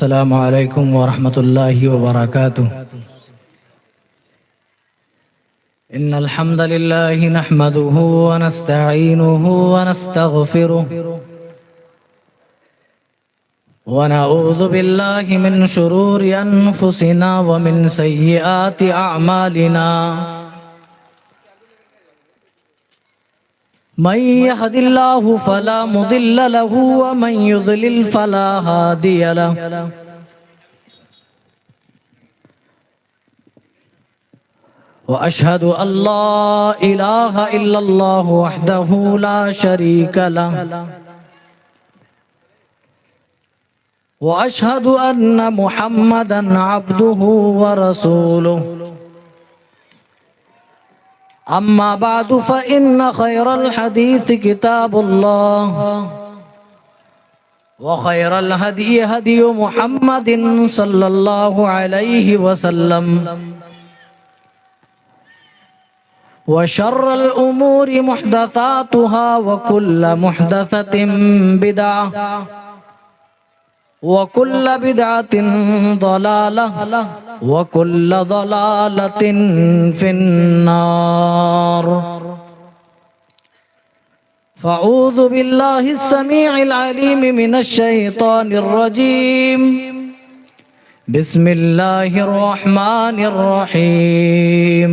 السلام علیکم ورحمۃ اللہ وبرکاتہ۔ ان الحمد للہ نحمده ونستعینه ونستغفره ونعوذ باللہ من شرور انفسنا ومن سیئات اعمالنا، من يهد الله فلا مضل له ومن يضلل فلا هادي له، وأشهد أن لا إله إلا الله وحده لا شريك له، وأشهد أن محمدًا عبده ورسوله، أما بعد فإن خير الحديث كتاب الله، وخير الهدي هدي محمد صلى الله عليه وسلم، وشر الأمور محدثاتها وكل محدثة بدعة وكل بدعة ضلالة وكل ضلالة في النار، فأعوذ بالله السميع العليم من الشيطان الرجيم، بسم الله الرحمن الرحيم،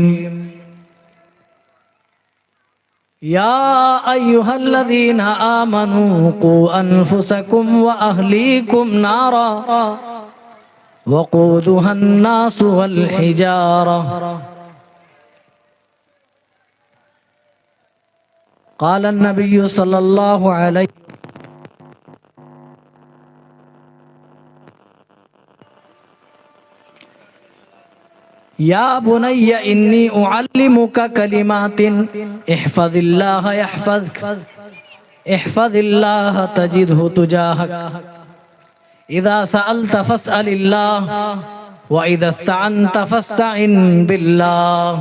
يا أيها الذين آمنوا قوا أنفسكم وأهليكم نارا وقودها الناس والحجارة، قال النبي صلى الله عليه يا بني إني أعلمك كلمات احفظ الله يحفظك احفظ الله تجده تجاهك، إذا سألت فاسأل الله وإذا استعنت فاستعن بالله۔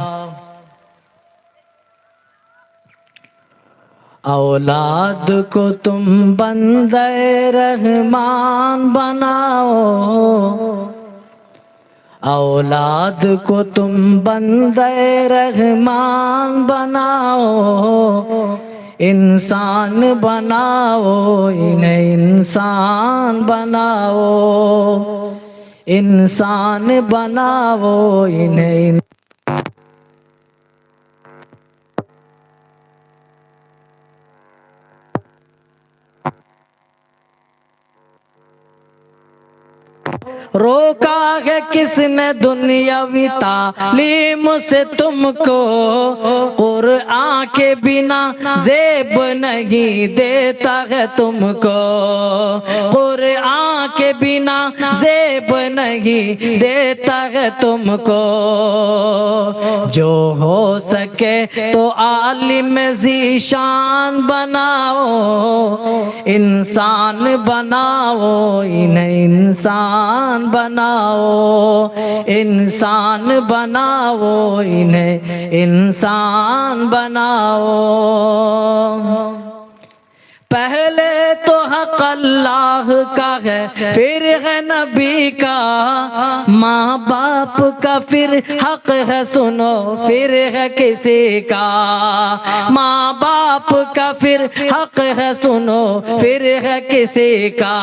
اولاد کو تم بندے رحمان بناؤ، اولاد کو تم بندے رحمان بناؤ، انسان بناؤ انہیں انسان بناؤ، انسان بناؤ انہیں روکا ہے کس نے دنیاوی تعلیم سے تم کو، قرآن کے بنا زیب نہیں دیتا ہے تم کو، قرآن کے بنا زیب نہیں دیتا ہے تم کو، جو ہو سکے تو عالم ذیشان بناؤ، انسان بناؤ انہیں انسان بناؤ، انسان بناؤ انہیں انسان بناؤ۔ پہلے تو حق اللہ کا ہے پھر ہے نبی کا، ماں باپ کا پھر حق ہے سنو پھر ہے کسی کا، ماں باپ کا پھر حق ہے سنو پھر ہے کسی کا،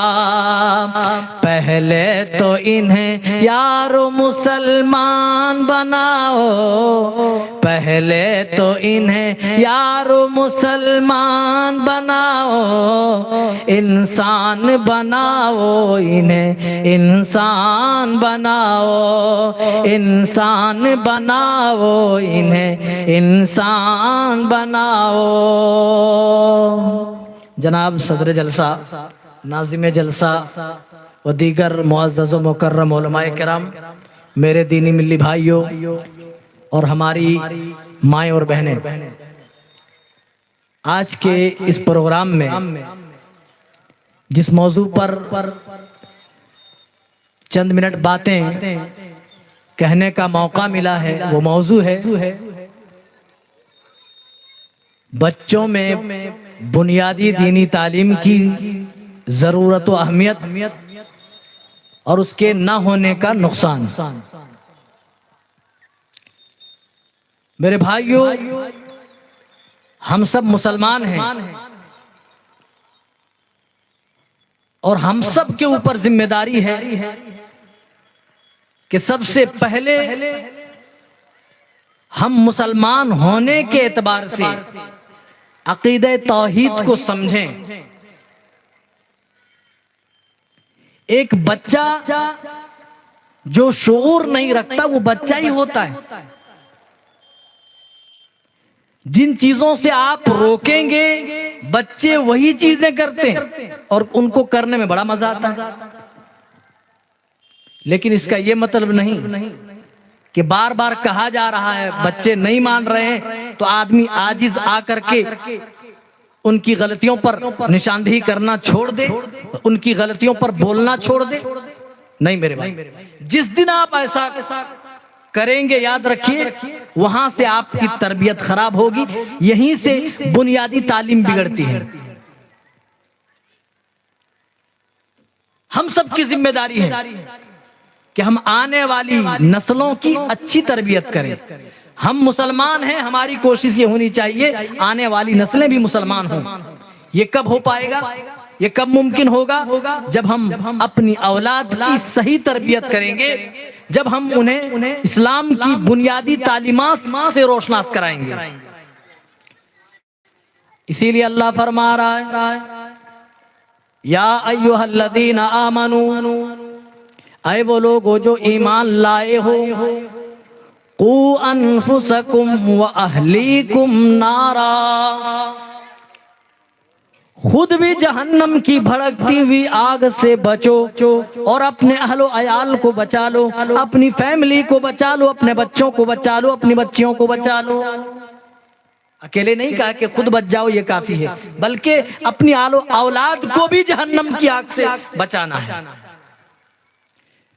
پہلے تو انہیں یارو مسلمان بناؤ، پہلے تو انہیں یارو مسلمان بناؤ، انسان بناؤ انہیں انسان بناؤ، انسان بناؤ انہیں انسان بناؤ۔ جناب صدر جلسہ، ناظم جلسہ و دیگر معزز و مکرم علماء کرام، میرے دینی ملی بھائیوں اور ہماری مائیں اور بہنیں، آج کے اس پروگرام میں جس موضوع پر چند منٹ باتیں کہنے کا موقع ملا ہے وہ موضوع ہے بچوں میں بنیادی دینی تعلیم کی ضرورت و اہمیت اور اس کے نہ ہونے کا نقصان۔ میرے بھائیوں، ہم سب مسلمان ہیں اور ہم سب کے اوپر ذمہ داری ہے کہ سب سے پہلے ہم مسلمان ہونے کے اعتبار سے عقیدہ توحید کو سمجھیں۔ ایک بچہ جو شعور نہیں رکھتا وہ بچہ ہی ہوتا ہے۔ جن چیزوں سے آپ روکیں گے بچے وہی چیزیں کرتے ہیں اور ان کو کرنے میں بڑا مزہ آتا ہے۔ لیکن اس کا یہ مطلب نہیں کہ بار بار کہا جا رہا ہے بچے نہیں مان رہے ہیں تو آدمی عاجز آ کر کے ان کی غلطیوں پر نشاندہی کرنا چھوڑ دے، ان کی غلطیوں پر بولنا چھوڑ دے۔ نہیں میرے بھائی، جس دن آپ ایسا کریں گے یاد رکھیے وہاں سے آپ کی تربیت خراب ہوگی، یہیں سے بنیادی تعلیم بگڑتی ہے۔ ہم سب کی ذمہ داری ہے کہ ہم آنے والی نسلوں کی اچھی تربیت کریں۔ ہم مسلمان ہیں، ہماری کوشش یہ ہونی چاہیے آنے والی نسلیں بھی مسلمان ہوں۔ یہ کب ہو پائے گا؟ یہ کب ممکن ہوگا؟ جب ہم اپنی اولاد کی صحیح تربیت کریں گے، جب ہم انہیں اسلام کی بنیادی تعلیمات سے روشناس کرائیں گے۔ اسی لیے اللہ فرما رہا ہے یا ایھا الذین آمنوا، اے وہ لوگو جو ایمان لائے ہو، قوا انفسکم واہلیکم نارا، خود بھی جہنم کی بھڑکتی ہوئی آگ سے بچو اور اپنے اہل و عیال کو بچا لو، اپنی فیملی کو بچا لو، اپنے بچوں کو بچا لو، اپنی بچیوں کو بچا لو۔ اکیلے نہیں کہا کہ خود بچ جاؤ یہ کافی ہے، بلکہ اپنی اولاد کو بھی جہنم کی آگ سے بچانا ہے۔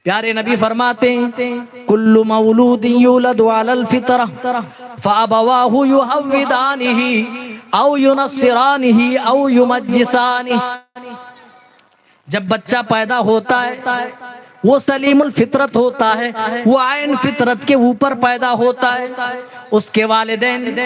پیارے نبی فرماتے ہیں کل مولود یولد علی الفطرہ فابواہ یہودانہ او ینصرانہ او یمجسانہ، جب بچہ پیدا ہوتا ہے وہ سلیم الفطرت ہوتا ہے، وہ عین فطرت کے اوپر پیدا ہوتا ہے۔ اس کے والدین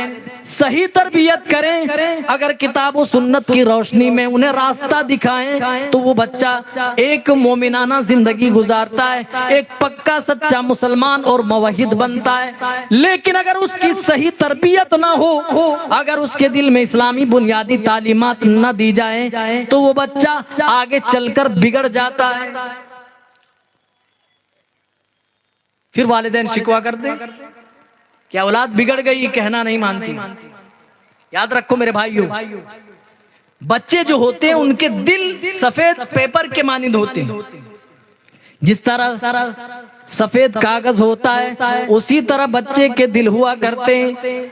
صحیح تربیت کریں، اگر کتاب و سنت کی روشنی میں انہیں راستہ دکھائیں تو وہ بچہ ایک مومنانہ زندگی گزارتا ہے، ایک پکا سچا مسلمان اور موحد بنتا ہے۔ لیکن اگر اس کی صحیح تربیت نہ ہو، اگر اس کے دل میں اسلامی بنیادی تعلیمات نہ دی جائیں تو وہ بچہ آگے چل کر بگڑ جاتا ہے۔ پھر والدین شکوہ کرتے ہیں کہ اولاد بگڑ گئی، کہنا نہیں مانتی۔ یاد رکھو میرے بھائیوں، بچے جو ہوتے ہیں ان کے دل سفید پیپر کے مانند ہوتے ہیں۔ جس طرح سفید کاغذ ہوتا ہے اسی طرح بچے کے دل ہوا کرتے ہیں۔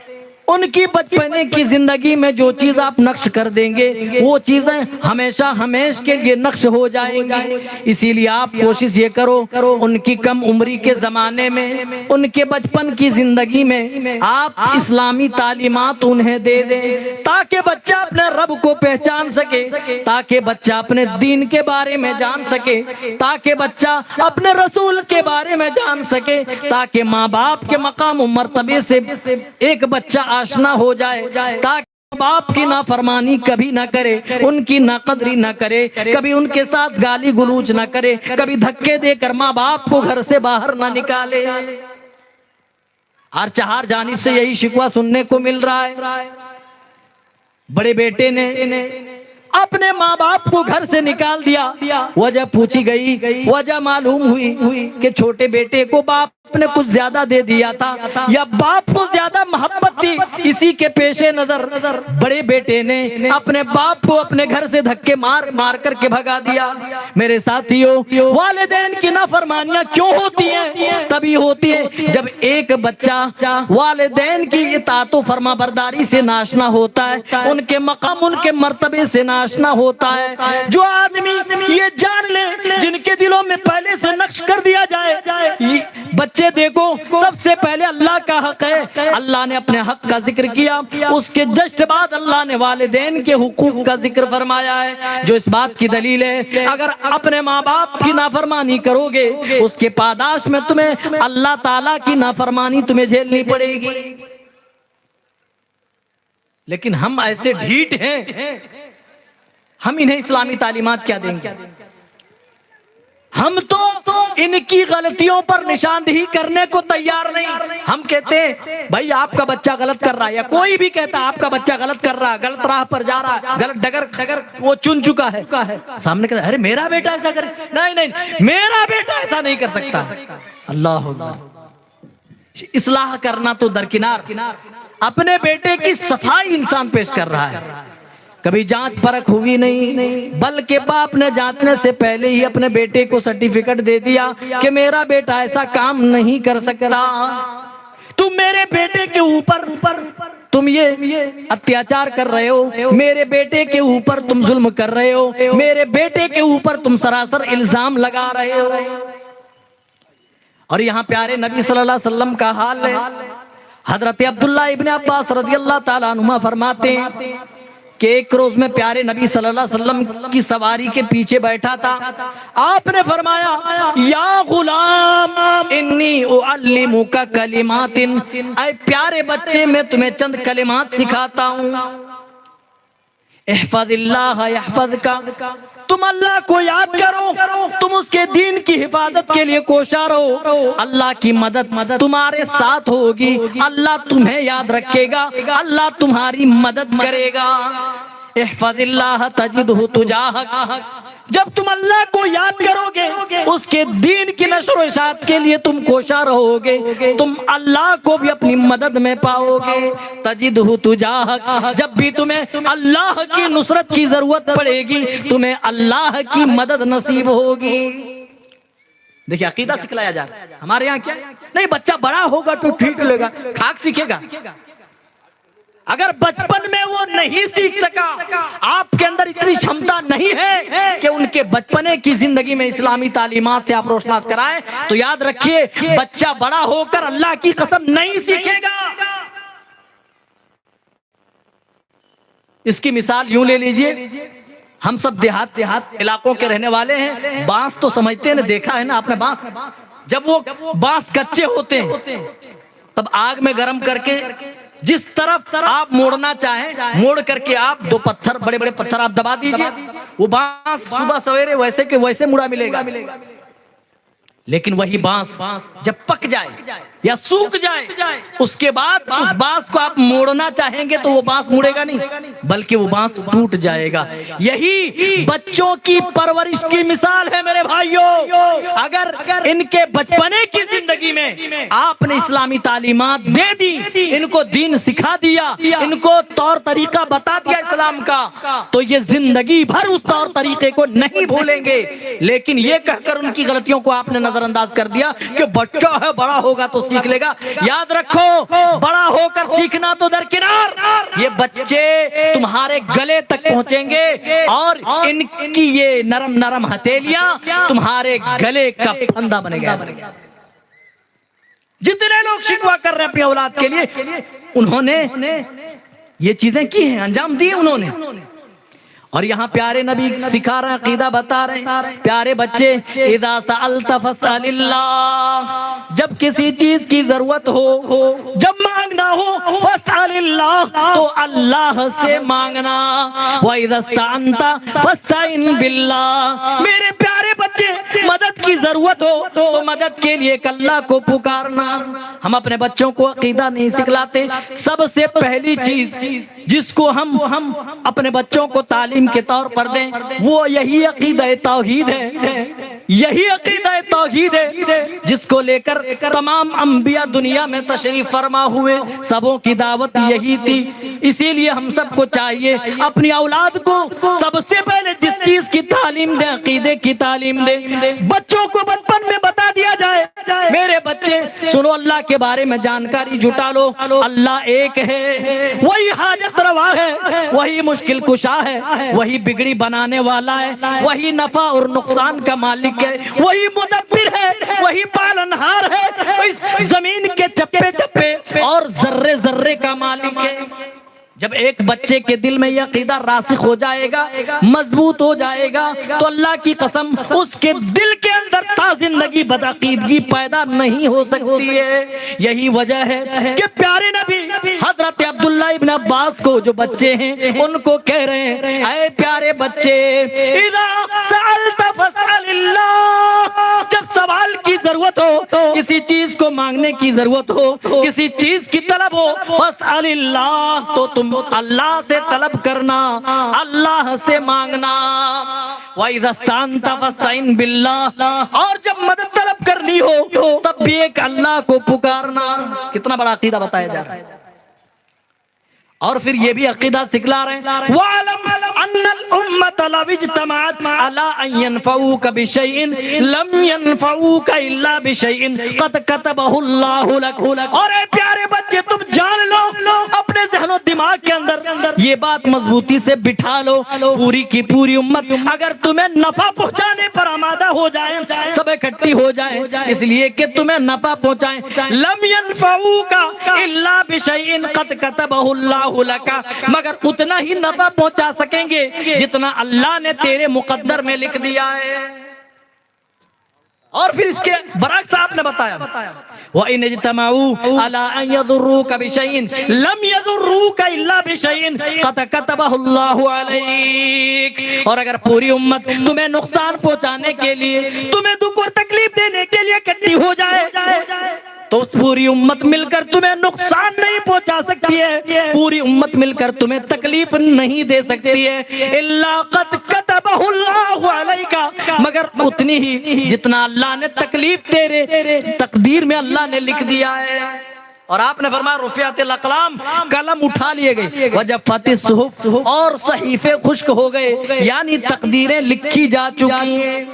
ان کی بچپنے کی زندگی میں جو چیز آپ نقش کر دیں گے وہ چیزیں ہمیشہ ہمیشہ کے لیے نقش ہو جائیں گی۔ اسی لیے آپ کوشش یہ کرو ان کی کم عمری کے زمانے میں، ان کے بچپن کی زندگی میں آپ اسلامی تعلیمات انہیں دے دیں تاکہ بچہ اپنے رب کو پہچان سکے، تاکہ بچہ اپنے دین کے بارے میں جان سکے، تاکہ بچہ اپنے رسول کے بارے میں جان سکے، تاکہ ماں باپ کے مقام و مرتبے سے ایک بچہ آشنا ہو جائے، تاکہ باپ کی نافرمانی کبھی نہ کرے، ان کی ناقدری نہ کرے، کبھی ان کے ساتھ گالی گلوچ نہ کرے، کبھی دھکے دے کر ماں باپ کو گھر سے باہر نہ نکالے۔ ہر چہار جانب سے یہی شکوہ سننے کو مل رہا ہے۔ بڑے بیٹے نے اپنے ماں باپ کو گھر سے نکال دیا، وجہ پوچھی گئی، وجہ معلوم ہوئی کہ چھوٹے بیٹے کو باپ نے کچھ زیادہ دے دیا تھا یا باپ کو زیادہ محبت تھی، اسی کے پیش نظر بڑے بیٹے نے اپنے باپ کو اپنے گھر سے دھکے مار کر کے بھگا دیا۔ میرے ساتھیوں، والدین کی نافرمانیاں کیوں ہوتی ہیں؟ تبھی ہوتی ہے جب ایک بچہ والدین کی اطاعت و فرما برداری سے ناشنا ہوتا ہے، ان کے مقام ان کے مرتبے سے ناشنا ہوتا ہے۔ جو آدمی یہ جان لے، جن کے دلوں میں پہلے سے نقش کر دیا جائے بچہ بچے دیکھو سب سے پہلے اللہ کا حق ہے، اللہ نے اپنے حق کا ذکر کیا، اس کے جسٹ بعد اللہ نے والدین کے حقوق کا ذکر فرمایا ہے، جو اس بات کی دلیل ہے اگر اپنے ماں باپ کی نافرمانی کرو گے اس کے پاداش میں تمہیں اللہ تعالیٰ کی نافرمانی تمہیں جھیلنی پڑے گی۔ لیکن ہم ایسے ڈھیٹ ہیں، ہم انہیں اسلامی تعلیمات کیا دیں گے؟ ہم تو ان کی غلطیوں پر نشاندہی کرنے کو تیار نہیں۔ ہم کہتے ہیں بھائی آپ کا بچہ غلط کر رہا ہے، یا کوئی بھی کہتا ہے آپ کا بچہ غلط کر رہا ہے، غلط راہ پر جا رہا ہے، غلط ڈگر وہ چن چکا ہے، سامنے کہتا ہے ارے میرا بیٹا ایسا کرے، نہیں میرا بیٹا ایسا نہیں کر سکتا۔ اللہ اکبر۔ اصلاح کرنا تو درکنار، اپنے بیٹے کی صفائی انسان پیش کر رہا ہے، کبھی جانچ پرکھ ہوئی نہیں، بلکہ باپ نے جانچنے سے پہلے ہی اپنے بیٹے کو سرٹیفکیٹ دے دیا کہ میرا بیٹا ایسا کام نہیں کر سکتا، تم میرے بیٹے کے اوپر تم یہ اتیاچار کر رہے ہو، میرے بیٹے کے اوپر تم ظلم کر رہے ہو، میرے بیٹے کے اوپر تم سراسر الزام لگا رہے ہو۔ اور یہاں پیارے نبی صلی اللہ علیہ وسلم کا حال ہے، حضرت عبداللہ ابن عباس رضی اللہ تعالیٰ عنہما فرماتے ہیں کہ ایک روز میں پیارے نبی صلی اللہ علیہ وسلم کی سواری کے پیچھے بیٹھا تھا، آپ نے فرمایا یا غلام انی اعلمک کلمات، اے پیارے بچے میں تمہیں چند کلمات سکھاتا ہوں، احفظ اللہ یحفظک، تم اللہ کو یاد کرو، تم اس کے دین کی حفاظت کے لیے کوشاں رہو، اللہ کی مدد تمہارے ساتھ ہوگی، اللہ تمہیں یاد رکھے گا، اللہ تمہاری مدد کرے گا۔ احفظ اللہ تجدہ تجاہک، جب تم اللہ کو یاد کرو گے، اس کے دین کی نشر و اشاعت کے لیے تم کوشاں رہو گے، تم اللہ کو بھی اپنی مدد میں پاؤ گے۔ تجدہ تجاہک، جب بھی تمہیں اللہ کی نصرت کی ضرورت پڑے گی تمہیں اللہ کی مدد نصیب ہوگی۔ دیکھیں عقیدہ سکھلایا جا رہا ہے، ہمارے یہاں کیا نہیں، بچہ بڑا ہوگا تو ٹھیک لے گا، کھاک سیکھے گا۔ اگر بچپن میں وہ نہیں سیکھ سکا، آپ کے اندر اتنی چھمتا نہیں ہے کہ ان کے بچپنے کی زندگی میں اسلامی تعلیمات سے آپ روشناس کرائیں، تو یاد رکھیے بچہ بڑا ہو کر اللہ کی قسم نہیں سیکھے گا۔ اس کی مثال یوں لے لیجئے، ہم سب دیہات علاقوں کے رہنے والے ہیں، بانس تو سمجھتے ہیں، دیکھا ہے نا آپ نے بانس، جب وہ بانس کچے ہوتے ہیں تب آگ میں گرم کر کے جس طرف آپ موڑنا چاہیں موڑ کر کے آپ دو پتھر، بڑے بڑے پتھر آپ دبا دیجئے، وہ بانس صبح سویرے ویسے کہ ویسے مڑا ملے گا۔ لیکن وہی بانس جب پک جائے یا سوکھ جائے اس کے بعد اس بانس کو آپ موڑنا چاہیں گے تو وہ بانس مڑے گا نہیں بلکہ وہ بانس ٹوٹ جائے گا۔ یہی بچوں کی پرورش کی مثال ہے میرے بھائیوں، اگر ان کے بچپنے کی زندگی میں آپ نے اسلامی تعلیمات دے دی، ان کو دین سکھا دیا، ان کو طور طریقہ بتا دیا اسلام کا، تو یہ زندگی بھر اس طور طریقے کو نہیں بھولیں گے۔ لیکن یہ کہہ کر ان کی غلطیوں کو آپ نے نظر انداز کر دیا کہ بچہ ہے بڑا ہوگا تو سیکھ لے گا، یاد رکھو بڑا ہو کر سیکھنا تو درکنار، یہ بچے تمہارے گلے تک پہنچیں گے اور ان کی یہ نرم نرم ہتھیلیاں تمہارے گلے کا پھندا بنے گا۔ جتنے لوگ شکوہ کر رہے ہیں اپنی اولاد کے لیے، انہوں نے یہ چیزیں کی ہیں، انجام دیے انہوں نے۔ اور یہاں پیارے نبی سکھا رہے ہیں، عقیدہ بتا رہے ہیں، پیارے بچے اذا سألت فاسأل اللہ، جب کسی چیز کی ضرورت ہو، جب مانگنا ہو فاسأل اللہ، تو اللہ سے مانگنا، وَإِذَا اسْتَعَنْتَ فَاسْتَعِنْ بِاللَّهِ، میرے پیارے بچے مدد کی ضرورت ہو تو مدد کے لیے اللہ کو پکارنا۔ ہم اپنے بچوں کو عقیدہ نہیں سکھلاتے، سب سے پہلی چیز جس کو ہم اپنے بچوں کو تعلیم کے طور پر دیں وہ یہی عقیدہ توحید ہے، یہی عقیدہ توحید ہے جس کو لے کر تمام انبیاء دنیا میں تشریف فرما ہوئے، سبوں کی دعوت یہی تھی۔ اسی لیے ہم سب کو چاہیے اپنی اولاد کو سب سے پہلے جس چیز کی تعلیم دیں عقیدے کی تعلیم دیں، بچوں کو بچپن میں بتا دیا جائے میرے بچے سنو اللہ کے بارے میں جانکاری جٹا لو، اللہ ایک ہے، وہی حاجت روا ہے، وہی مشکل کشا ہے، وہی بگڑی بنانے والا ہے، وہی نفع اور نقصان کا مالک ہے، وہی مدبر ہے، وہی پالنہار ہے، اس زمین کے چپے چپے اور ذرے ذرے کا مالک ہے۔ جب ایک بچے کے دل میں یہ عقیدہ راسخ ہو جائے گا، مضبوط ہو جائے گا، تو اللہ کی قسم اس کے دل کے اندر تا زندگی بدعقیدگی پیدا نہیں ہو سکتی ہے۔ یہی وجہ ہے کہ پیارے نبی حضرت عبداللہ ابن عباس کو جو بچے ہیں ان کو کہہ رہے ہیں، اے پیارے بچے، اذا سألت فاسأل اللہ، جب سوال کی ضرورت ہو، کسی چیز کو مانگنے کی ضرورت ہو، کسی چیز کی طلب ہو، فاسأل اللہ، تو تم اللہ سے طلب کرنا، اللہ سے مانگنا۔ وَإِذَا اسْتَعَنْتَ فَاسْتَعِنْ بِاللَّهِ، اور جب مدد طلب کرنی ہو تب بھی ایک اللہ کو پکارنا۔ کتنا بڑا عقیدہ بتایا جا رہا ہے۔ اور پھر یہ بھی عقیدہ سکھلا رہے ہیں، وَعَلَمْ أَنَّ الْأُمَّةَ لَوِ اجْتَمَعَتْ عَلَىٰ أَن يَنفَعُوكَ بِشَيْءٍ لَمْ يَنفَعُوكَ إِلَّا بِشَيْءٍ قَدْ كَتَبَهُ اللَّهُ لَكَ۔ اور اے پیارے بچے، تم جان لو، اپنے ذہن و دماغ کے اندر یہ بات مضبوطی سے بٹھا لو، پوری کی پوری امت اگر تمہیں نفع پہنچانے پر آمادہ ہو جائیں، سب اکٹھی ہو جائیں اس لیے کہ تمہیں نفع پہنچائیں، لَمْ يَنفَعُوكَ إِلَّا بِشَيْءٍ قَدْ كَتَبَهُ اللَّهُ لَكَ، مگر اتنا ہی نفع پہنچا سکیں گے جتنا اللہ نے تیرے مقدر میں لکھ دیا ہے۔ اور پھر اس کے برعکس آپ نے بتایا، وَإِنِ اجْتَمَعُوا عَلَىٰ أَن يَضُرُّوكَ بِشَيْءٍ لَمْ يَضُرُّوكَ إِلَّا بِشَيْءٍ قَدْ كَتَبَهُ اللَّهُ عَلَيْكَ، اور اگر پوری امت تمہیں نقصان پہنچانے کے لیے، تمہیں دکھ اور تکلیف دینے کے لیے اکٹھی ہو جائے تو پوری امت مل کر تمہیں نقصان نہیں پہنچا سکتی ہے، پوری امت مل کر تمہیں تکلیف نہیں دے سکتی ہے، الا قد کتبہ اللہ علیک، مگر اتنی ہی جتنا اللہ نے تکلیف تیرے تقدیر میں اللہ نے لکھ دیا ہے۔ اور آپ نے فرمایا رفعت الاقلام، قلم اٹھا لیے گئے، وجفت الصحف، اور صحیفے خشک ہو گئے، یعنی تقدیریں لکھی جا چکی ہیں۔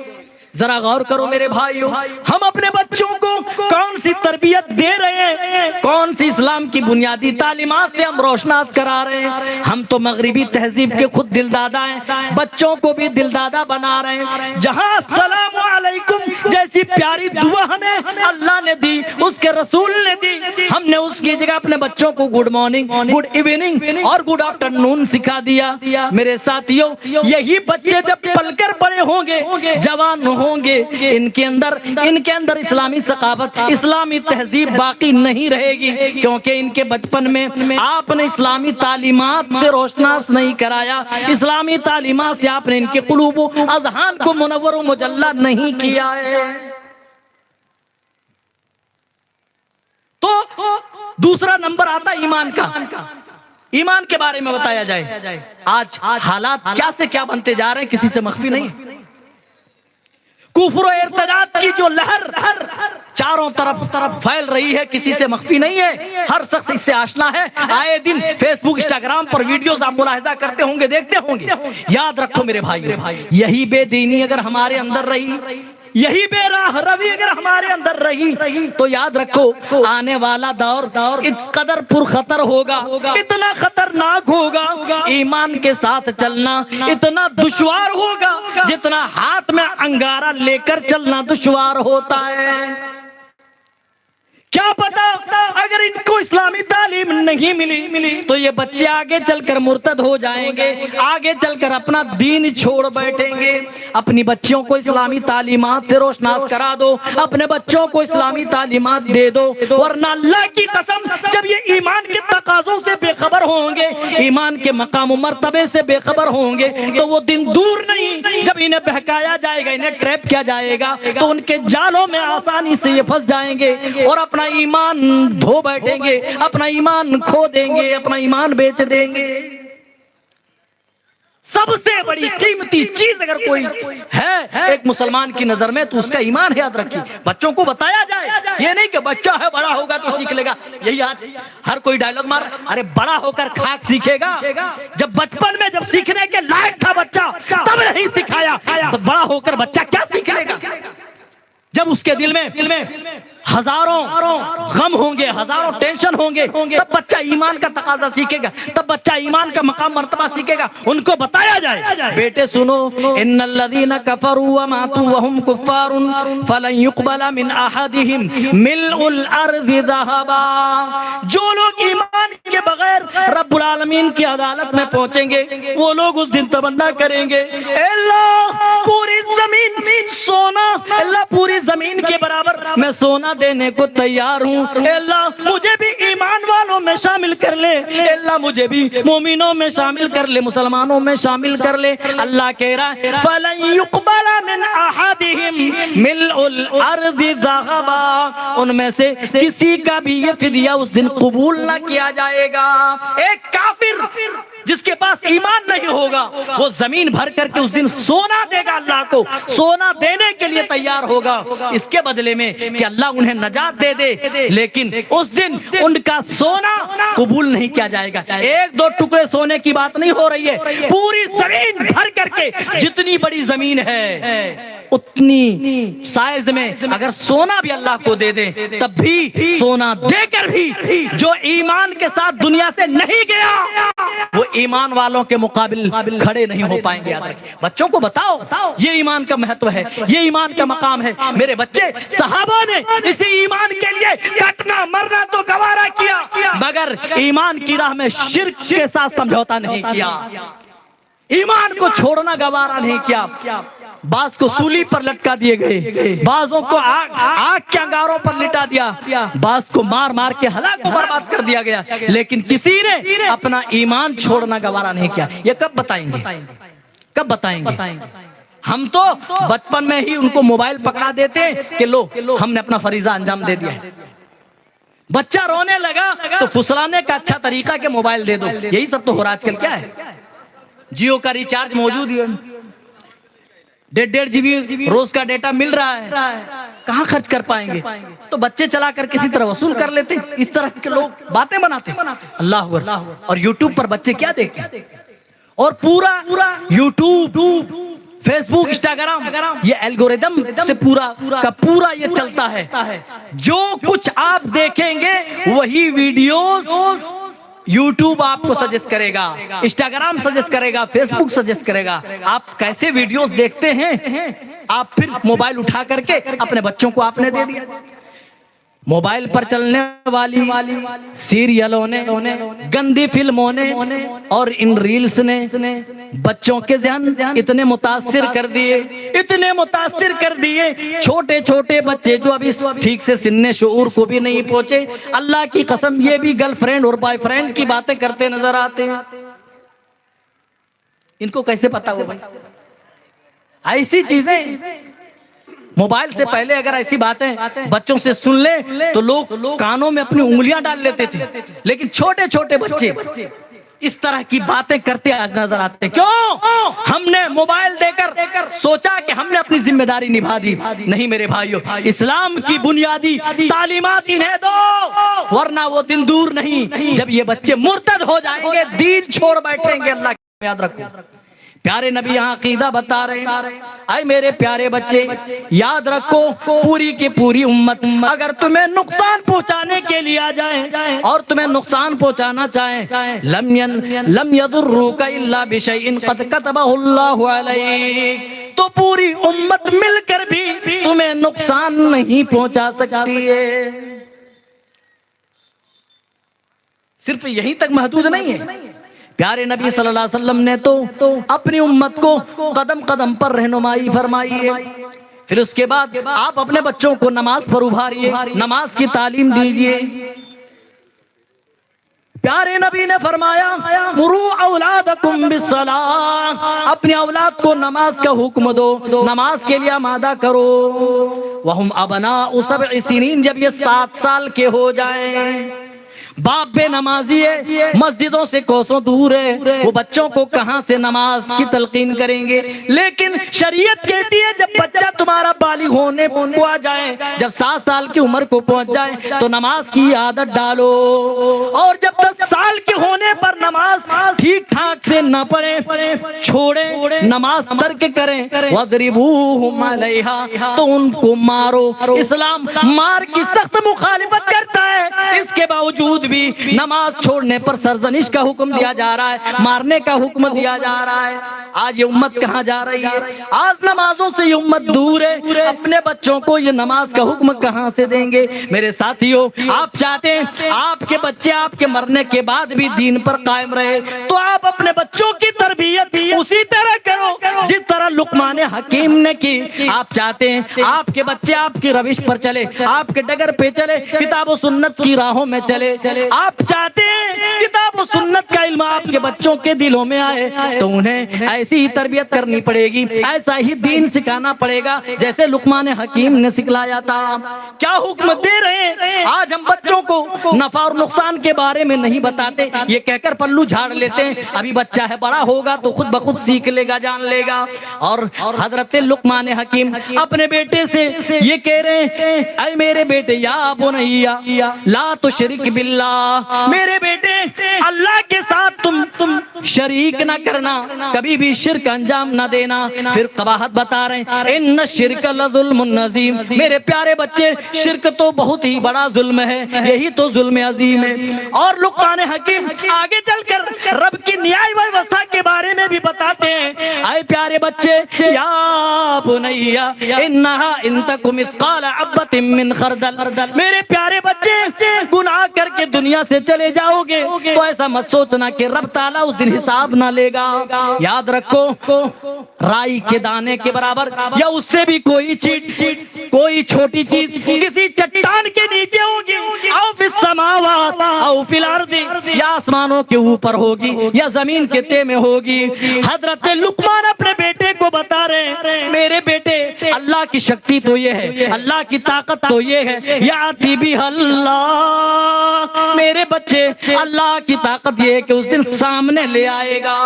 ذرا غور کرو میرے بھائیو، ہم اپنے بچوں کو کون سی تربیت دے رہے ہیں، کون سی اسلام کی بنیادی تعلیمات سے ہم روشناس کرا رہے ہیں؟ ہم تو مغربی تہذیب کے خود دل دادا ہیں، بچوں کو بھی دل دادا بنا رہے ہیں۔ جہاں السلام علیکم جیسی پیاری دعا ہمیں اللہ نے دی، اس کے رسول نے دی، ہم نے اس کی جگہ اپنے بچوں کو گڈ مارننگ، گڈ ایوننگ اور گڈ آفٹرنون سکھا دیا۔ میرے ساتھیوں، یہی بچے جب پل کر بڑے ہوں گے، جوان ہوں گے، ان کے اندر اسلامی ثقافت، اسلامی تہذیب باقی نہیں رہے گی، کیونکہ ان کے بچپن میں آپ نے اسلامی تعلیمات سے روشناس نہیں کرایا، اسلامی تعلیمات سے آپ نے ان کے قلوب و اذہان کو منور و مجلہ نہیں کیا ہے۔ تو دوسرا نمبر آتا ایمان کا۔ ایمان کے بارے میں بتایا جائے، آج حالات کیا سے کیا بنتے جا رہے ہیں، کسی سے مخفی نہیں۔ کفر و ارتداد کی جو لہر چاروں طرف پھیل رہی ہے، کسی سے مخفی نہیں ہے، ہر شخص اس سے آشنا ہے۔ آئے دن فیس بک، انسٹاگرام پر ویڈیوز آپ ملاحظہ کرتے ہوں گے، دیکھتے ہوں گے۔ یاد رکھو میرے بھائی، یہی بے دینی اگر ہمارے اندر رہی، یہی بے راہ روی اگر ہمارے اندر رہی، تو یاد رکھو آنے والا دور اس قدر پرخطر ہوگا، اتنا خطرناک ہوگا، ایمان کے ساتھ چلنا اتنا دشوار ہوگا جتنا ہاتھ میں انگارہ لے کر چلنا دشوار ہوتا ہے۔ کیا پتا اگر ان کو اسلامی تعلیم نہیں ملی تو یہ بچے آگے چل کر مرتد ہو جائیں گے، آگے چل کر اپنا دین چھوڑ بیٹھیں گے۔ اپنی بچوں کو اسلامی تعلیمات سے روشناس کرا دو، اپنے بچوں کو اسلامی تعلیمات دے دو، ورنہ اللہ کی قسم جب یہ ایمان کے تقاضوں سے بے خبر ہوں گے، ایمان کے مقام و مرتبے سے بے خبر ہوں گے، تو وہ دن دور نہیں جب انہیں بہکایا جائے گا، انہیں ٹریپ کیا جائے گا، تو ان کے جالوں میں آسانی سے یہ پھنس جائیں گے اور اپنا ایمان دھو بیٹھیں گے، اپنا ایمان کھو دیں گے، اپنا ایمان بیچ دیں گے۔ سب سے بڑی قیمتی چیز اگر کوئی ہے ایک مسلمان کی نظر میں تو اس کا ایمان ہے، یاد رکھیے۔ بچوں کو بتایا جائے، یہ نہیں کہ بچہ ہے بڑا ہوگا تو سیکھ لے گا، یہی آج ہر کوئی ڈائلاگ مار، ارے بڑا ہو کر کھاک سیکھے گا۔ جب بچپن میں جب سیکھنے کے لائق تھا بچہ تب نہیں سکھایا تو بڑا ہو کر بچہ کیا سیکھ لے گا؟ جب اس کے دل میں ہزاروں غم ہوں گے، ہزاروں ٹینشن ہوں گے، تب بچہ ایمان کا تقاضا سیکھے گا، تب بچہ ایمان کا مقام مرتبہ سیکھے گا۔ ان کو بتایا جائے بیٹے سنو، ان الذین کفروا وماتوا وهم کفار فلن يقبل من احدهم ملء الارض ذهبا۔ جو لوگ ایمان کے بغیر رب العالمین کی عدالت میں پہنچیں گے، وہ لوگ اس دن تمنا کریں گے، اے اللہ پوری زمین سونا، اللہ پوری زمین کے برابر میں سونا دینے کو تیار ہوں، اے اللہ مجھے بھی ایمان والوں میں شامل کر لے، اے اللہ مجھے بھی مومنوں میں شامل کر لے، مسلمانوں میں شامل کر لے۔ اللہ کہہ رہا ہے فَلَن يُقْبَلَ مِنْ أَحَدِهِمْ مِلْءُ الْأَرْضِ ذَهَبًا، ان میں سے کسی کا بھی یہ فدیہ اس دن قبول نہ کیا جائے گا۔ ایک کافر جس کے پاس ایمان نہیں ہوگا، وہ زمین بھر کر کے اس دن سونا دے گا، اللہ کو سونا دینے کے لیے تیار ہوگا، اس کے بدلے میں کہ اللہ انہیں نجات دے دے، لیکن اس دن ان کا سونا قبول نہیں کیا جائے گا۔ ایک دو ٹکڑے سونے کی بات نہیں ہو رہی ہے، پوری زمین بھر کر کے، جتنی بڑی زمین ہے اتنی سائز میں اگر سونا بھی اللہ کو دے دیں، تب بھی سونا دے کر بھی جو ایمان کے ساتھ دنیا سے نہیں گیا، وہ ایمان والوں کے مقابل کھڑے نہیں ہو پائیں گے۔ یاد رکھیں، بچوں کو بتاؤ یہ ایمان کا مہتو ہے، یہ ایمان کا مقام ہے۔ میرے بچے، صحابہ نے اسی ایمان کے لیے کٹنا مرنا تو گوارا کیا، مگر ایمان کی راہ میں شرک کے ساتھ سمجھوتا نہیں کیا، ایمان کو چھوڑنا گوارا نہیں کیا۔ بعض کو سولی پر لٹکا دیے گئے، بعضوں کو آگ کے انگاروں پر لٹا دیا، بعض کو مار مار کے ہلاک کو برباد کر دیا گیا، لیکن کسی نے اپنا ایمان چھوڑنا گوارا نہیں کیا۔ یہ کب بتائیں گے؟ کب بتائیں گے؟ ہم تو بچپن میں ہی ان کو موبائل پکڑا دیتے کہ لو ہم نے اپنا فریضہ انجام دے دیا ہے۔ بچہ رونے لگا تو پھسلانے کا اچھا طریقہ کہ موبائل دے دو، یہی سب تو ہو رہا آج کل۔ کیا ہے؟ جیو کا ریچارج موجود ہے، 1.5 GB روز کا ڈیٹا مل رہا ہے، کہاں خرچ کر پائیں گے؟ تو بچے چلا کر کسی طرح وصول کر لیتے، اس طرح کے لوگ باتیں بناتے۔ اللہ اکبر۔ اور یوٹیوب پر بچے کیا دیکھتے ہیں، اور پورا یوٹیوب، فیس بک، انسٹاگرام، یہ الگوریدم سے پورا کا پورا یہ چلتا ہے۔ جو کچھ آپ دیکھیں گے وہی ویڈیوز یوٹیوب آپ کو سجیسٹ کرے گا، انسٹاگرام سجیسٹ کرے گا، فیس بک سجیسٹ کرے گا۔ آپ کیسے ویڈیوز دیکھتے ہیں، آپ پھر موبائل اٹھا کر کے اپنے بچوں کو آپ نے دے دیا۔ موبائل پر چلنے والی سیریلوں نے، گندی فلموں نے اور ان ریلز نے بچوں کے ذہن اتنے متاثر کر دیے، اتنے متاثر کر دیے، چھوٹے چھوٹے بچے جو ابھی ٹھیک سے سن شعور کو بھی نہیں پہنچے، اللہ کی قسم یہ بھی گرل فرینڈ اور بوائے فرینڈ کی باتیں کرتے نظر آتے ہیں۔ ان کو کیسے پتا ہو بھائی؟ ایسی چیزیں موبائل سے پہلے اگر ایسی باتیں بچوں سے سن لیں تو لوگ کانوں میں اپنی انگلیاں ڈال لیتے تھے، لیکن چھوٹے چھوٹے بچے اس طرح کی باتیں کرتے آج نظر آتے ہیں۔ کیوں؟ ہم نے موبائل دے کر سوچا کہ ہم نے اپنی ذمہ داری نبھا دی۔ نہیں میرے بھائیو، اسلام کی بنیادی تعلیمات انہیں دو، ورنہ وہ دن دور نہیں جب یہ بچے مرتد ہو جائیں گے، دین چھوڑ بیٹھیں گے۔ اللہ کی یاد رکھو، پیارے نبی یہاں عقیدہ بتا رہے ہیں، اے میرے پیارے بچے یاد رکھو، پوری کی پوری امت اگر تمہیں نقصان پہنچانے کے لیے آ جائیں اور تمہیں نقصان پہنچانا چاہیں، لم يضروك الا بشيء قد كتبه الله عليك، تو پوری امت مل کر بھی تمہیں نقصان نہیں پہنچا سکتی ہے۔ صرف یہیں تک محدود نہیں ہے، پیارے نبی صلی اللہ علیہ وسلم نے تو اپنی امت کو قدم قدم پر رہنمائی فرمائی ہے۔ پھر اس کے بعد آپ اپنے بچوں کو نماز پر ابھاریے، نماز کی تعلیم دیجئے۔ پیارے نبی نے فرمایا مروا اولادکم بالصلاۃ، اپنی اولاد کو نماز کا حکم دو، نماز کے لیے آمادہ کرو۔ وہم ابناء 7 سنین، جب یہ 7 سال کے ہو جائیں، باپ بے نمازی ہے، مسجدوں سے کوسوں دور ہے، وہ بچوں کو کہاں سے نماز کی تلقین کریں گے؟ لیکن شریعت کہتی ہے جب بچہ تمہارا بالغ ہونے کو آ جائے، جب 7 سال کی عمر کو پہنچ جائے تو نماز کی عادت ڈالو، اور جب 10 سال کے ہونے پر نماز ٹھیک ٹھاک سے نہ پڑھیں، چھوڑیں، نماز ترک کریں، وَاضْرِبُوهُمْ عَلَيْهَا، تو ان کو مارو۔ اسلام مار کی سخت مخالفت کرتا ہے، اس کے باوجود بھی نماز چھوڑنے پر سرزنش کا حکم دیا جا رہا ہے، مارنے کا حکم دیا جا رہا ہے۔ آج یہ امت کہاں جا رہی ہے؟ آج نمازوں سے یہ امت دور ہے، اپنے بچوں کو یہ نماز کا حکم کہاں سے دیں گے؟ میرے ساتھیوں، آپ چاہتے ہیں آپ کے بچے آپ کے مرنے کے بعد بھی دین پر قائم رہے، تو آپ اپنے بچوں کی تربیت اسی طرح کرو جس طرح لقمان حکیم نے کی۔ آپ چاہتے ہیں آپ کے بچے آپ کی روش پر چلے، آپ کے ڈگر پہ چلے، کتاب و سنت کی راہوں میں چلے، آپ چاہتے ہیں کتاب و سنت کا علم آپ کے بچوں کے دلوں میں آئے، تو انہیں ایسی ہی تربیت کرنی پڑے گی، ایسا ہی دین سکھانا پڑے گا جیسے لقمان حکیم نے سکھلایا تھا۔ کیا حکم دے رہے ہیں؟ آج ہم بچوں کو نفع اور نقصان کے بارے میں نہیں بتاتے، یہ کہہ کر پلو جھاڑ لیتے ہیں ابھی بچہ ہے، بڑا ہوگا تو خود بخود سیکھ لے گا، جان لے گا۔ اور حضرت لقمان حکیم اپنے بیٹے سے یہ کہہ رہے ہیں، اے میرے بیٹے، یا بنیا لا تشرک باللہ، میرے بیٹے اللہ کے ساتھ تم شریک نہ کرنا، کبھی بھی شرک انجام نہ دینا۔ پھر قباحت بتا رہے ہیں، ان الشرک لظلم عظیم، میرے پیارے بچے شرک تو بہت ہی بڑا ظلم ہے، یہی تو ظلم عظیم ہے۔ اور لقمان حکیم آگے چل کر رب کی نیائی و وسع کے بارے میں بھی بتاتے ہیں، اے پیارے بچے، یا بنیا انہا ان تک مثقال حبۃ من خردل، میرے پیارے بچے گناہ کر کے دنیا سے چلے جاؤ گے تو ایسا مت سوچنا کہ رب تعالیٰ اس دن حساب نہ لے گا۔ یاد رکھو، رائی کے دانے کے برابر یا اس سے بھی کوئی کوئی چھوٹی چیز کسی چٹان کے نیچے ہوگی، او فی السماوات او فی الارض، یا آسمانوں کے اوپر ہوگی یا زمین کے تہہ میں ہوگی۔ حضرت لقمان اپنے بیٹے کو بتا رہے ہیں، میرے بیٹے اللہ کی شکتی تو یہ ہے، اللہ کی طاقت تو یہ ہے، یاتی بھی اللہ، میرے بچے اللہ کی طاقت یہ ہے کہ اس دن سامنے لے آئے گا۔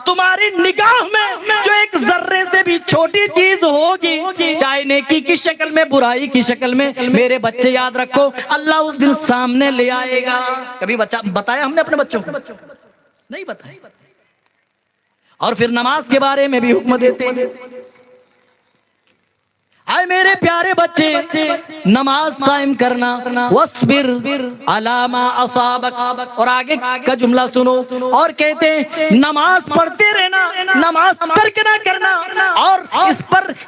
تمہاری نگاہ میں جو ایک ذرے سے بھی چھوٹی چیز ہوگی، چاہے نیکی کی شکل میں برائی کی شکل میں، میرے بچے یاد رکھو اللہ اس دن سامنے لے آئے گا۔ کبھی بتایا ہم نے اپنے بچوں کو؟ نہیں بتایا۔ اور پھر نماز کے بارے میں بھی حکم دیتے ہیں، اے میرے پیارے بچے نماز قائم کرنا، وَاصْبِرْ عَلَى مَا أَصَابَكَ، اور آگے کا جملہ سنو، اور کہتے ہیں نماز پڑھتے رہنا، نماز ترک نہ کرنا، اور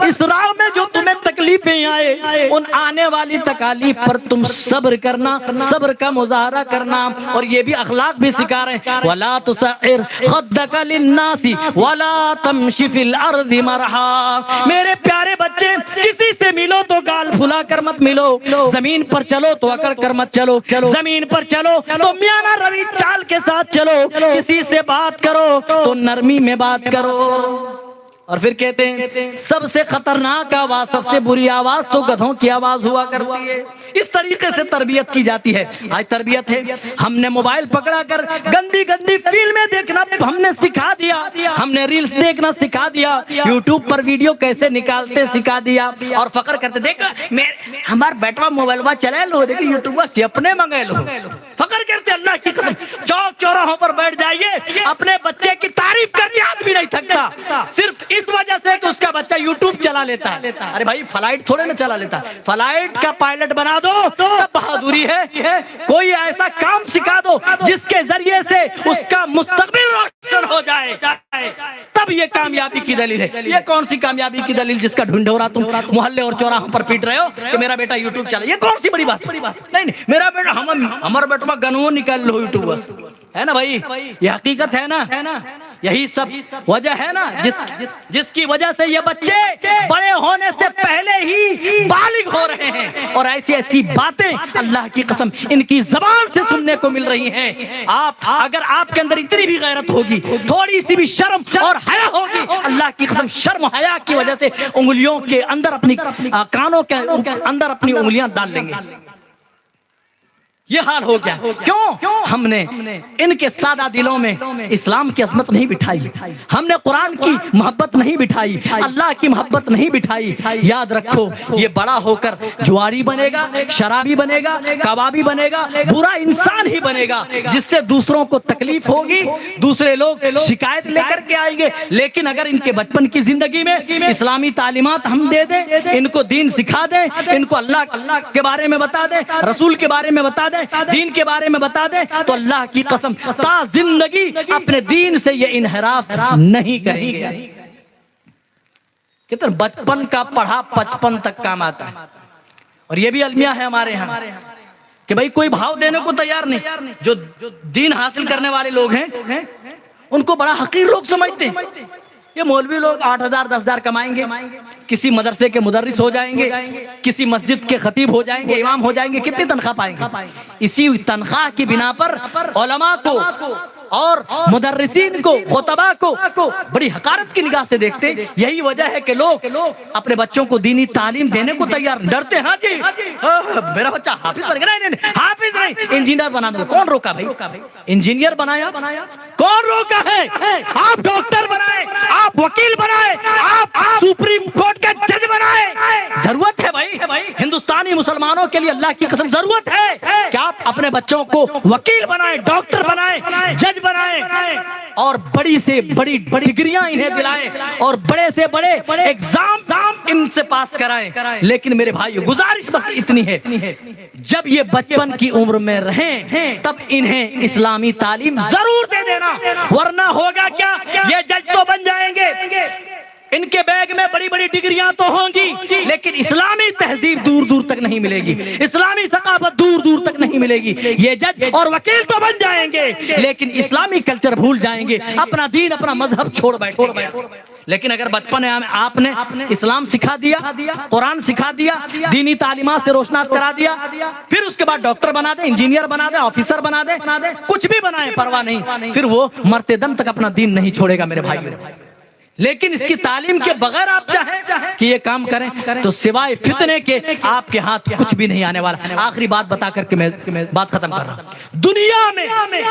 اس راہ میں جو تمہیں تکلیفیں آئے ان آنے والی تکالیف پر تم صبر کرنا، صبر کا مظاہرہ کرنا۔ اور یہ بھی اخلاق بھی سکھا رہے ہیں، وَلَا تُسَعِّرْ خَدَّكَ لِلنَّاسِ وَلَا تَمْشِ فِي الْأَرْضِ مَرْحًا، میرے پیارے بچے کسی سے ملو تو گال پھلا کر مت ملو، زمین پر چلو تو اکڑ کر مت چلو، زمین پر چلو تو میانہ روی چال کے ساتھ چلو، کسی سے بات کرو تو نرمی میں بات کرو۔ اور پھر کہتے ہیں سب سے خطرناک آواز، سب سے بری آواز تو گدھوں کی آواز ہوا کرتی ہے۔ اس طریقے سے تربیت کی جاتی ہے۔ آج تربیت ہے، ہم نے موبائل پکڑا کر گندی گندی فلمیں دیکھنا ہم نے سکھا دیا، ہم نے ریلز دیکھنا سکھا دیا، یوٹیوب پر ویڈیو کیسے نکالتے سکھا دیا، اور فخر کرتے دیکھا ہمار بیٹوا موبائل چلے لو، دیکھیں یوٹیوب سے اپنے منگے لو، فخر کرتے۔ اللہ کی قسم چوک چوراہوں پر بیٹھ جائیے، اپنے بچے کی تعریف کر کے آدمی نہیں تھکتا، صرف اس وجہ سے کہ اس کا بچہ یوٹیوب چلا لیتا ہے۔ ارے بھائی فلائٹ تھوڑے نہ چلا لیتا ہے، فلائٹ کا پائلٹ بنا دو تب بہادری ہے۔ کوئی ایسا کام سکھا دو جس کے ذریعے سے اس کا مستقبل روشن ہو جائے، تب یہ کامیابی کی دلیل ہے۔ یہ کون سی کامیابی کی دلیل جس کا ڈھنڈورا تم محلے اور چوراہوں پر پیٹ رہے ہو کہ میرا بیٹا یوٹیوب چلا، یہ کون سی بڑی بات؟ نہیں میرا بیٹا ہمارا بیٹا گنو نکال لو یوٹیوب ہے نا بھائی، یہ حقیقت ہے نا، یہی سب وجہ ہے نا جس کی وجہ سے یہ بچے بڑے ہونے سے پہلے ہی بالغ ہو رہے ہیں، اور ایسی ایسی باتیں اللہ کی قسم ان کی زبان سے سننے کو مل رہی ہیں۔ اگر آپ کے اندر اتنی بھی غیرت ہوگی، تھوڑی سی بھی شرم اور حیا ہوگی، اللہ کی قسم شرم و حیا کی وجہ سے انگلیوں کے اندر اپنی کانوں کے اندر اپنی انگلیاں ڈال لیں گے۔ یہ حال ہو گیا. کیوں؟ ہم نے ان کے سادہ دلوں میں اسلام کی عظمت نہیں بٹھائی, ہم نے قرآن کی محبت نہیں بٹھائی, اللہ کی محبت نہیں بٹھائی. یاد رکھو یہ بڑا ہو کر جواری بنے گا, شرابی بنے گا, کبابی بنے گا, برا انسان ہی بنے گا, جس سے دوسروں کو تکلیف ہوگی, دوسرے لوگ شکایت لے کر کے آئیں گے. لیکن اگر ان کے بچپن کی زندگی میں اسلامی تعلیمات ہم دے دیں, ان کو دین سکھا دیں, ان کو اللہ کے بارے میں بتا دیں, رسول کے بارے میں بتا دیں, دین کے بارے میں بتا دیں, تو اللہ کی قسم تا زندگی اپنے دین سے یہ انحراف نہیں کریں گے. کتنا بچپن کا پڑھا 55 تک کام آتا ہے. اور یہ بھی المیہ ہے ہمارے ہاں کہ بھئی کوئی بھاؤ دینے کو تیار نہیں. جو دین حاصل کرنے والے لوگ ہیں ان کو بڑا حقیر لوگ سمجھتے ہیں. یہ مولوی لوگ 8,000 10,000 کمائیں گے, کسی مدرسے کے مدرس ہو جائیں گے, کسی مسجد کے خطیب ہو جائیں گے, امام ہو جائیں گے, کتنی تنخواہ پائیں گے؟ اسی تنخواہ کی بنا پر علماء کو اور مدرسین کو, خطباء کو بڑی حقارت کی نگاہ سے دیکھتے. یہی وجہ ہے کہ لوگ اپنے بچوں کو دینی تعلیم دینے کو تیار ڈرتے ہیں. ہاں جی میرا بچہ حافظ بن گیا, نہیں حافظ نہیں, انجینئر بنا دو. کون روکا بھائی؟ انجینئر بنایا کون روکا ہے؟ آپ ڈاکٹر بنائے, آپ وکیل بنائے, آپ سپریم کورٹ کا جج بنائے. ضرورت ہے بھائی, ہندوستانی مسلمانوں کے لیے اللہ کی قسم ضرورت ہے کہ آپ اپنے بچوں کو وکیل بنائیں, ڈاکٹر بنائیں, جج بنائیں, اور بڑی سے بڑی ڈگریاں انہیں دلائیں, اور بڑے سے بڑے ایگزام ان سے پاس کرائیں. لیکن میرے بھائیو گزارش بس اتنی ہے, جب یہ بچپن کی عمر میں رہیں تب انہیں اسلامی تعلیم ضرور دے دینا, ورنہ ہوگا کیا؟ یہ جج تو بن جائیں گے, ان کے بیگ میں بڑی بڑی ڈگریاں تو ہوں گی, لیکن اسلامی تہذیب دور دور تک نہیں ملے گی, اسلامی ثقافت دور دور تک نہیں ملے گی. یہ جج اور وکیل تو بن جائیں گے لیکن اسلامی کلچر بھول جائیں گے, اپنا دین اپنا مذہب چھوڑ بیٹھیں گے. لیکن اگر بچپن میں آپ نے اسلام سکھا دیا, قرآن سکھا دیا, دینی تعلیمات سے روشناس کرا دیا, پھر اس کے بعد ڈاکٹر بنا دیں, انجینئر بنا دیں, آفیسر بنا دیں, کچھ بھی بنائیں پرواہ نہیں, پھر وہ مرتے دم تک اپنا دین نہیں چھوڑے گا میرے بھائی. لیکن اس کی تعلیم کے بغیر آپ چاہیں کہ یہ کام کریں تو سوائے فتنے کے آپ کے ہاتھ کچھ بھی نہیں آنے والا. آخری بات بتا کر کے میں بات ختم کر رہا ہوں. دنیا میں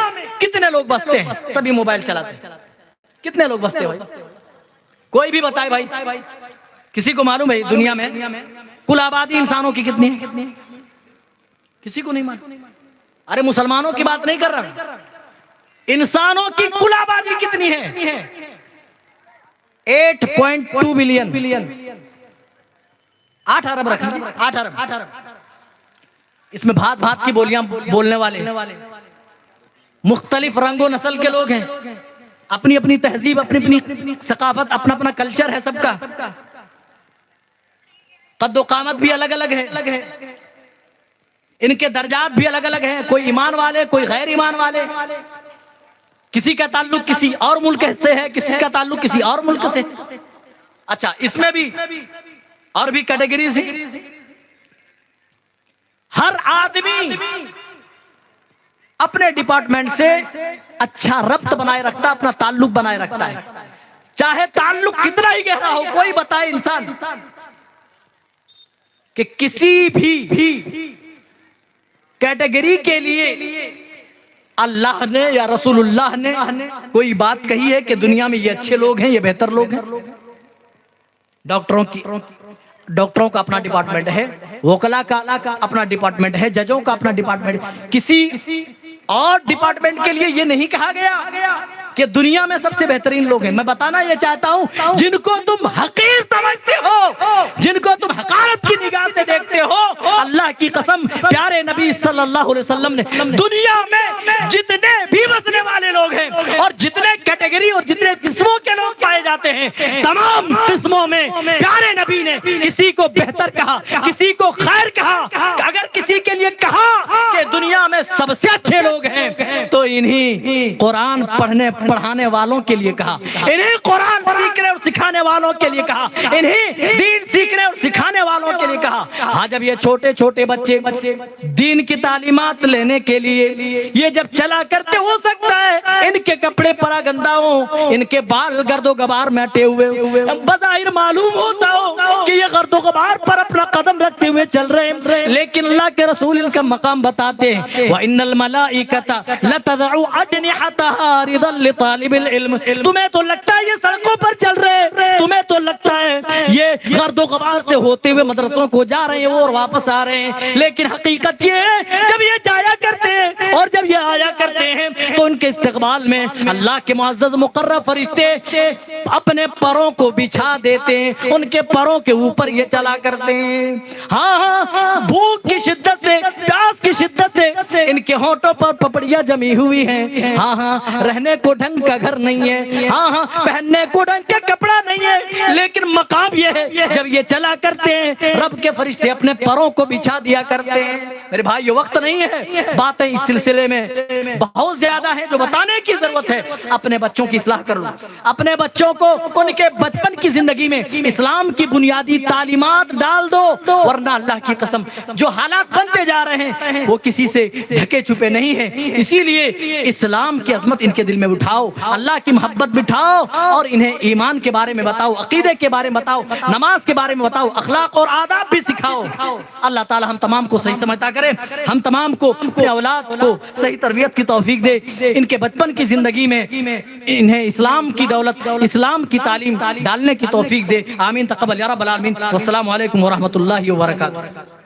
کتنے لوگ بستے ہیں؟ سبھی موبائل چلاتے ہیں. کتنے لوگ بستے ہیں بھائی؟ کوئی بھی بتائے بھائی, کسی کو معلوم ہے دنیا میں کل آبادی انسانوں کی کتنی ہے؟ کسی کو نہیں معلوم. ارے مسلمانوں کی بات نہیں کر رہا, انسانوں کی کل آبادی کتنی ہے؟ 8.2 بلین, 8 ارب رکھیں, 8 ارب. اس میں بھات بھات کی بولیاں بولنے والے, مختلف رنگ و نسل کے لوگ ہیں, اپنی اپنی تہذیب, اپنی اپنی ثقافت, اپنا اپنا کلچر ہے سب کا, قد و قامت بھی الگ الگ ہے, ان کے درجات بھی الگ الگ ہیں, کوئی ایمان والے, کوئی غیر ایمان والے, کسی کا تعلق کسی اور ملک سے ہے, کسی کا تعلق کسی اور ملک سے. اچھا اس میں بھی اور بھی کیٹیگریز ہیں. ہر آدمی اپنے ڈپارٹمنٹ سے اچھا ربط بنائے رکھتا, اپنا تعلق بنائے رکھتا ہے, چاہے تعلق کتنا ہی گہرا ہو. کوئی بتائے انسان کہ کسی بھی کیٹیگری کے لیے اللہ نے یا رسول اللہ نے کوئی بات کہی ہے کہ دنیا میں یہ اچھے لوگ ہیں, یہ بہتر لوگ ہیں؟ ڈاکٹروں کا اپنا ڈپارٹمنٹ ہے, وکلا کا اپنا ڈپارٹمنٹ ہے, ججوں کا اپنا ڈپارٹمنٹ. کسی اور ڈپارٹمنٹ کے لیے یہ نہیں کہا گیا کہ دنیا میں سب سے بہترین لوگ ہیں. میں بتانا یہ چاہتا ہوں, جن کو تم حقیر سمجھتے ہو, جن کو تم حقارت کی نگاہ سے دیکھتے ہو, اللہ کی قسم پیارے نبی صلی اللہ علیہ وسلم نے دنیا میں جتنے بھی بسنے والے لوگ ہیں اور جتنے کیٹیگری اور جتنے قسموں کے لوگ پائے جاتے ہیں, تمام قسموں میں پیارے نبی نے کسی کو بہتر کہا, کسی کو خیر کہا. اگر کسی کے لیے کہا کہ دنیا میں سب سے اچھے لوگ ہیں تو انہی قرآن پڑھانے والوں کے لیے کہا, انہیں قرآن سیکھنے اور سکھانے والوں کے لیے کہا, انہیں دین سیکھنے اور سکھانے والوں کے لیے کہا. ہاں جب یہ چھوٹے چھوٹے بچے دین کی تعلیمات لینے کے لیے یہ جب چلا کرتے, ہو سکتا ہے ان کے کپڑے پرا گندا ہوں, ان کے بال گرد و غبار میٹے ہوئے, بظاہر معلوم ہوتا ہو کہ یہ گرد و غبار پر اپنا قدم رکھتے ہوئے چل رہے ہیں, لیکن اللہ کے رسول ان کا مقام بتاتے بتاتے ہیں وَإِنَّ الْمَلَائِكَةَ لَتَضَعُ أَجْنِحَتَهَا رِضًا لِطَالِبِ الْعِلْمِ. تمہیں تو لگتا ہے یہ سڑکوں پر چل رہے، تمہیں تو لگتا ہے یہ گرد و غبار سے ہوتے ہوئے مدرسوں کو جا رہے ہیں اور واپس آ رہے ہیں، لیکن حقیقت یہ ہے جب یہ جایا کرتے ہیں اور جب یہ آیا کرتے ہیں تو ان کے استقبال میں اللہ کے معزز مقرب فرشتے اپنے پروں کو بچھا دیتے ہیں، ان کے پروں کے اوپر یہ چلا کرتے ہیں. ہاں بھوک کی شدت سے، پیاس کی شدت سے ان کے ہونٹوں پر پپڑیاں جمی ہوئی ہیں. ہاں رہنے کو ڈھنگ کا گھر نہیں ہے، ہاں پہننے کو ڈھنگ کا کپڑا نہیں ہے، لیکن مقام یہ ہے جب یہ چلا کرتے ہیں رب کے فرشتے اپنے پروں کو بچھا دیا کرتے ہیں. میرے بھائی یہ وقت نہیں ہے، باتیں اس سلسلے میں بہت زیادہ ہیں جو بتانے کی ضرورت ہے. اپنے بچوں کی اصلاح کر لو، اپنے بچوں کو ان کے بچپن کی زندگی میں اسلام کی بنیادی تعلیمات ڈال دو، ورنہ اللہ کی قسم جو حالات بنتے جا رہے ہیں وہ کسی سے ڈھکے چھپے نہیں ہیں. اسی لیے اسلام کی عظمت ان کے دل میں بٹھاؤ، اللہ کی محبت بٹھاؤ اور انہیں ایمان کے بارے میں بتاؤ، عقیدے کے بارے میں بتاؤ، نماز کے بارے میں بتاؤ، اخلاق اور آداب بھی سکھاؤ. اللہ تعالی ہم تمام کو صحیح سمجھتا کرے، ہم تمام کو اپنے اولاد کو صحیح تربیت کی توفیق دے، ان کے بچپن کی زندگی میں انہیں اسلام کی دولت، اسلام کی تعلیم ڈالنے کی توفیق دے. آمین تقبل یا رب العالمین. والسلام علیکم ورحمۃ اللہ وبرکاتہ.